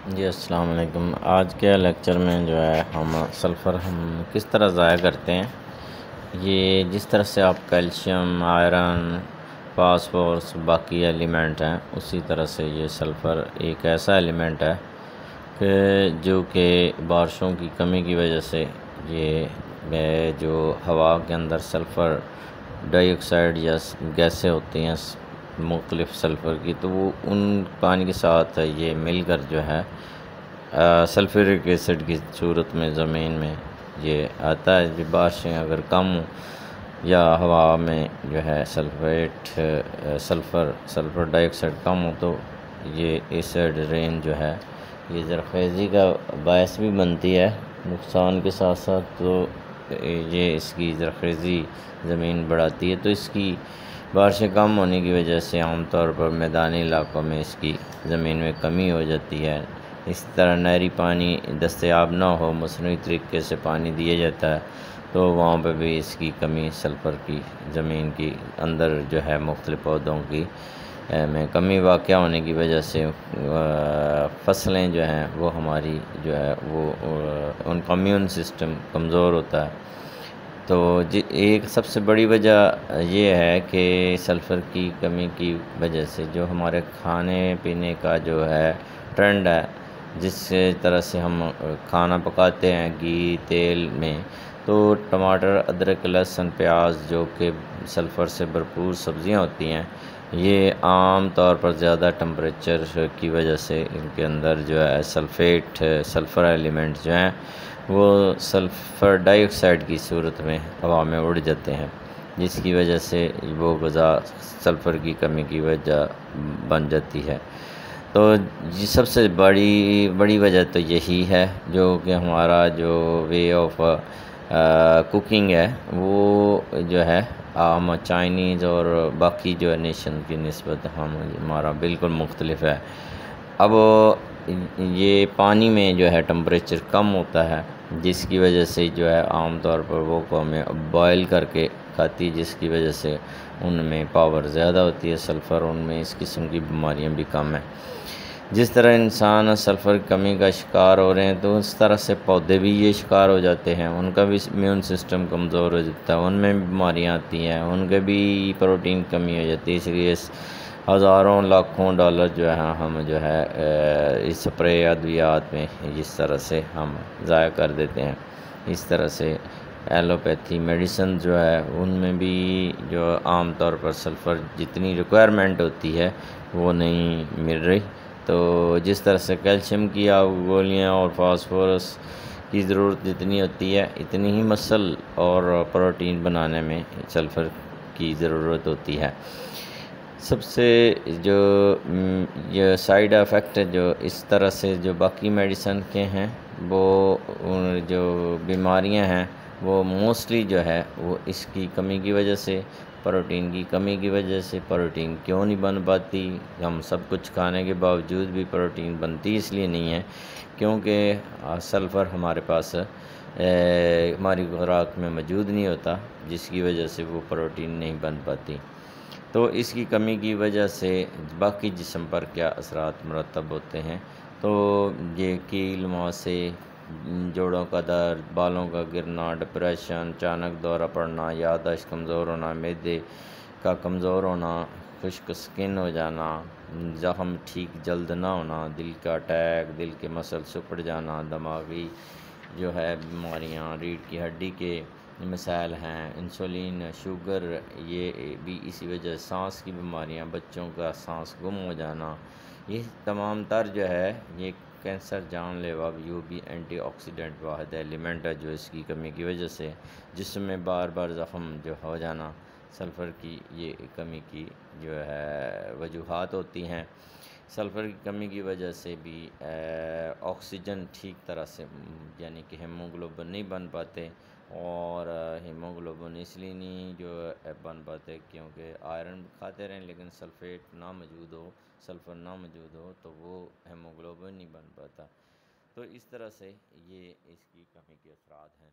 جی السلام علیکم۔ آج کے لیکچر میں جو ہے سلفر ہم کس طرح ضائع کرتے ہیں۔ یہ جس طرح سے آپ کیلشیم، آئرن، فاسفورس باقی ایلیمنٹ ہیں، اسی طرح سے یہ سلفر ایک ایسا ایلیمنٹ ہے کہ جو کہ بارشوں کی کمی کی وجہ سے یہ جو ہوا کے اندر سلفر ڈائی آکسائڈ یا گیسیں ہوتی ہیں مختلف سلفر کی، تو وہ ان پانی کے ساتھ یہ مل کر جو ہے سلفورک ایسڈ کی صورت میں زمین میں یہ آتا ہے۔ جو بارشیں اگر کم ہوں یا ہوا میں جو ہے سلفر ڈائی آکسائڈ کم ہو تو یہ ایسڈ رین جو ہے یہ زرخیزی کا باعث بھی بنتی ہے نقصان کے ساتھ ساتھ، تو یہ اس کی زرخیزی زمین بڑھاتی ہے، تو اس کی بارشیں کم ہونے کی وجہ سے عام طور پر میدانی علاقوں میں اس کی زمین میں کمی ہو جاتی ہے۔ اس طرح نہری پانی دستیاب نہ ہو، مصنوعی طریقے سے پانی دیا جاتا ہے، تو وہاں پہ بھی اس کی کمی سلفر کی زمین کی اندر جو ہے مختلف پودوں کی میں کمی واقع ہونے کی وجہ سے فصلیں جو ہیں وہ ہماری جو ہے وہ ان کا امیون سسٹم کمزور ہوتا ہے۔ تو ایک سب سے بڑی وجہ یہ ہے کہ سلفر کی کمی کی وجہ سے جو ہمارے کھانے پینے کا جو ہے ٹرینڈ ہے، جس طرح سے ہم کھانا پکاتے ہیں گھی تیل میں، تو ٹماٹر، ادرک، لہسن، پیاز جو کہ سلفر سے بھرپور سبزیاں ہوتی ہیں، یہ عام طور پر زیادہ ٹمپریچر کی وجہ سے ان کے اندر جو ہے سلفر ایلیمنٹ جو ہیں وہ سلفر ڈائی آکسائڈ کی صورت میں ہوا میں اڑ جاتے ہیں، جس کی وجہ سے وہ غذا سلفر کی کمی کی وجہ بن جاتی ہے۔ تو سب سے بڑی وجہ تو یہی ہے، جو کہ ہمارا جو وے آف کوکنگ ہے وہ جو ہے چائنیز اور باقی جو ہے نیشن کی نسبت ہمارا بالکل مختلف ہے۔ اب یہ پانی میں جو ہے ٹمپریچر کم ہوتا ہے، جس کی وجہ سے جو ہے عام طور پر وہ قومیں بوائل کر کے کھاتی، جس کی وجہ سے ان میں پاور زیادہ ہوتی ہے سلفر، ان میں اس قسم کی بیماریاں بھی کم ہیں۔ جس طرح انسان سلفر کی کمی کا شکار ہو رہے ہیں، تو اس طرح سے پودے بھی یہ شکار ہو جاتے ہیں، ان کا بھی امیون سسٹم کمزور ہو جاتا ہے، ان میں بیماریاں آتی ہیں، ان کے بھی پروٹین کمی ہو جاتی ہے، اس لیے ہزاروں لاکھوں ڈالر جو ہے ہم جو ہے اس اسپرے ادویات میں جس طرح سے ہم ضائع کر دیتے ہیں۔ اس طرح سے ایلوپیتھی میڈیسن جو ہے ان میں بھی جو عام طور پر سلفر جتنی ریکوائرمنٹ ہوتی ہے وہ نہیں مل رہی، تو جس طرح سے کیلشیم کی گولیاں اور فاسفورس کی ضرورت جتنی ہوتی ہے، اتنی ہی مسل اور پروٹین بنانے میں سلفر کی ضرورت ہوتی ہے۔ سب سے جو یہ سائیڈ افیکٹ جو اس طرح سے جو باقی میڈیسن کے ہیں، وہ جو بیماریاں ہیں وہ موسٹلی جو ہے وہ اس کی کمی کی وجہ سے، پروٹین کی کمی کی وجہ سے۔ پروٹین کیوں نہیں بن پاتی؟ ہم سب کچھ کھانے کے باوجود بھی پروٹین بنتی اس لیے نہیں ہے کیونکہ سلفر ہمارے پاس ہماری خوراک میں موجود نہیں ہوتا، جس کی وجہ سے وہ پروٹین نہیں بن پاتی۔ تو اس کی کمی کی وجہ سے باقی جسم پر کیا اثرات مرتب ہوتے ہیں، تو یہ کیل ماسے، جوڑوں کا درد، بالوں کا گرنا، ڈپریشن، اچانک دورہ پڑنا، یادداشت کمزور ہونا، معدے کا کمزور ہونا، خشک سکن ہو جانا، زخم ٹھیک جلد نہ ہونا، دل کا اٹیک، دل کے مسل سکڑ جانا، دماغی جو ہے بیماریاں، ریڑھ کی ہڈی کے مسائل ہیں، انسولین، شوگر، یہ بھی اسی وجہ سانس کی بیماریاں، بچوں کا سانس گم ہو جانا، یہ تمام تر جو ہے یہ کینسر جان لیوا بھی بھی اینٹی آکسیڈنٹ واحد ایلیمنٹ ہے جو اس کی کمی کی وجہ سے جسم میں بار بار زخم جو ہو جانا سلفر کی یہ کمی کی جو ہے وجوہات ہوتی ہیں۔ سلفر کی کمی کی وجہ سے بھی آکسیجن ٹھیک طرح سے یعنی کہ ہیموگلوبن نہیں بن پاتے، اور ہیموگلوبن اس لیے نہیں جو بن پاتے کیونکہ آئرن کھاتے رہیں لیکن سلفر نہ موجود ہو تو وہ ہیموگلوبن نہیں بن پاتا۔ تو اس طرح سے یہ اس کی کمی کے اثرات ہیں۔